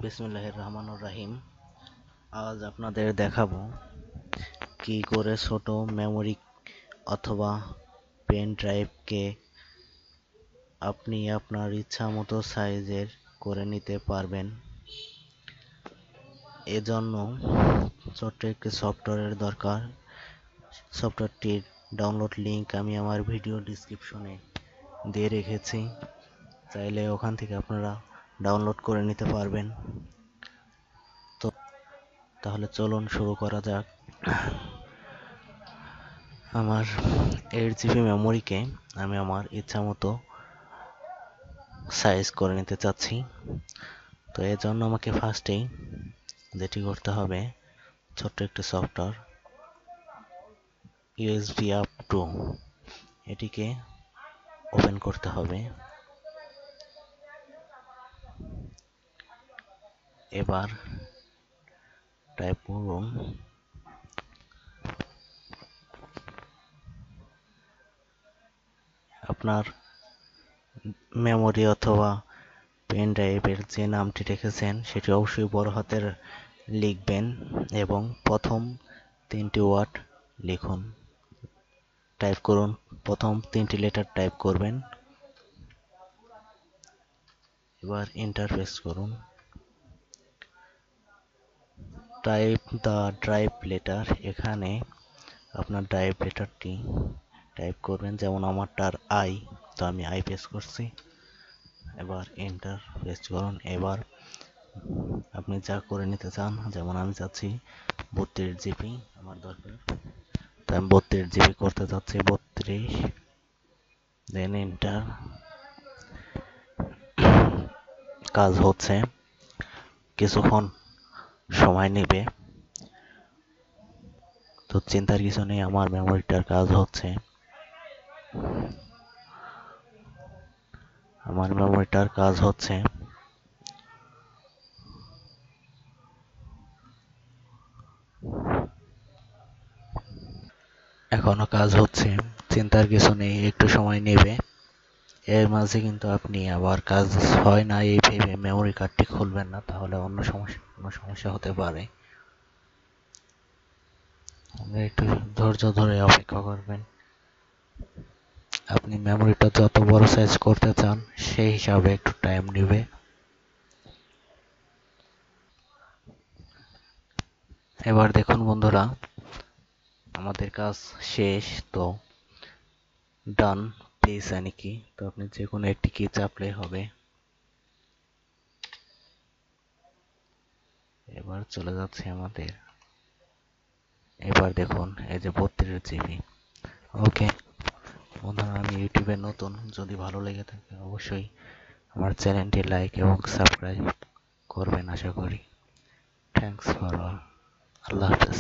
বিসমিল্লাহির রহমানির রহিম। আজ আপনাদের দেখাবো কি করে ছোট মেমোরি অথবা পেন ড্রাইভকে আপনি আপনার ইচ্ছা মতো সাইজের করে নিতে পারবেন। এজন্য ছোট্ট একটি সফটওয়্যারের দরকার। সফটওয়্যারটির ডাউনলোড লিংক আমি আমার ভিডিও ডেসক্রিপশনে দিয়ে রেখেছি, চাইলে ওখান থেকে আপনারা ডাউনলোড করে নিতে পারবেন। তাহলে চলুন শুরু করা যাক। আমার 8 GB মেমোরিকে আমি আমার ইচ্ছা মতো সাইজ করে নিতে চাচ্ছি। তো এর জন্য আমাকে ফার্স্টেই যেটি করতে হবে, ছোট্ট একটি সফটওয়্যার USB up to এটিকে ওপেন করতে হবে। এবার টাইপ করুন আপনার মেমোরি অথবা পেন ড্রাইভের যে নামটি রেখেছেন সেটি অবশ্যই বড় হাতের লিখবেন এবং প্রথম 3টি ওয়ার্ড লিখুন। টাইপ করুন, প্রথম 3টি লেটার টাইপ করবেন। এবার এন্টার প্রেস করুন। টাইপ দ্য ড্রাইভ লেটার, এখানে আপনার ড্রাইভ লেটারটি টাইপ করবেন, যেমন আমারটার আই, তো আমি আই প্রেস করছি। এবার এন্টার প্রেস করুন। এবার আপনি যা করে নিতে চান, যেমন আমি চাচ্ছি 32 GB আমার দরকার, তো আমি 32 GB করতে চাচ্ছি, 32, দেন এন্টার। কাজ হচ্ছে, কিছুক্ষণ সময় নেবে, তো চিন্তার কিছু নেই, আমার মেমোরিটার কাজ হচ্ছে। এখনো কাজ হচ্ছে, চিন্তার কিছু নেই, একটু সময় নেবে। এর মাঝে কিন্তু আপনি আবার কাজ হয় না এই ভেবে মেমোরি কার্ডটি খুলবেন না, তাহলে অন্য সমস্যা হতে পারে। একটু ধৈর্য ধরে অপেক্ষা করবেন। আপনি মেমোরিটা যত বড় সাইজ করতে চান সেই হিসাবে একটু টাইম নেবে। এবার দেখুন বন্ধুরা, আমাদের কাজ শেষ। তো ডান প্রেস এনি কি, তো আপনি যে কোনো একটি কি চাপলে হবে। এবার চলে যাচ্ছে আমাদের, এবার দেখুন এই যে 32 GB। ওকে বন্ধুরা, আমি ইউটিউবে নতুন, যদি ভালো লেগে থাকে অবশ্যই আমার চ্যানেলটি লাইক এবং সাবস্ক্রাইব করবেন আশা করি। Thanks for all. আল্লাহ হাফেজ।